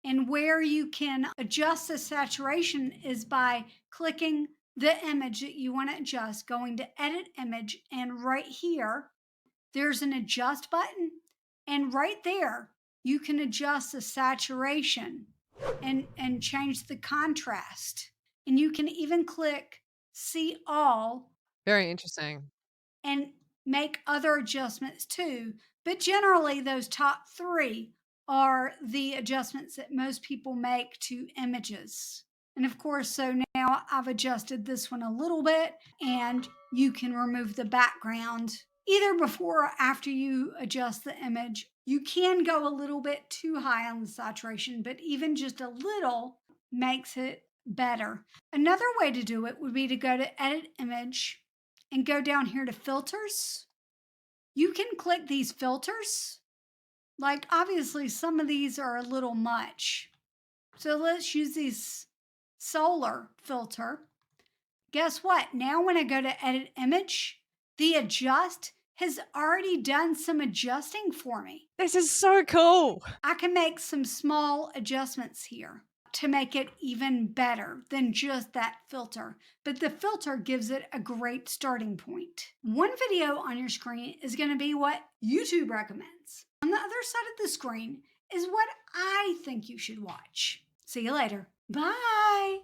And where you can adjust the saturation is by clicking the image that you want to adjust, going to edit image, and right here, there's an adjust button. And right there, you can adjust the saturation and change the contrast. And you can even click see all Very interesting. and make other adjustments too. But generally, those top three are the adjustments that most people make to images. And of course, so now I've adjusted this one a little bit, and you can remove the background either before or after you adjust the image. You can go a little bit too high on the saturation, but even just a little makes it better. Another way to do it would be to go to edit image and go down here to filters. You can click these filters. Like, obviously, some of these are a little much. So let's use this solar filter. Guess what? Now, when I go to edit image, the adjust has already done some adjusting for me. This is so cool. I can make some small adjustments here to make it even better than just that filter. But the filter gives it a great starting point. One video on your screen is going to be what YouTube recommends. On the other side of the screen is what I think you should watch. See you later. Bye.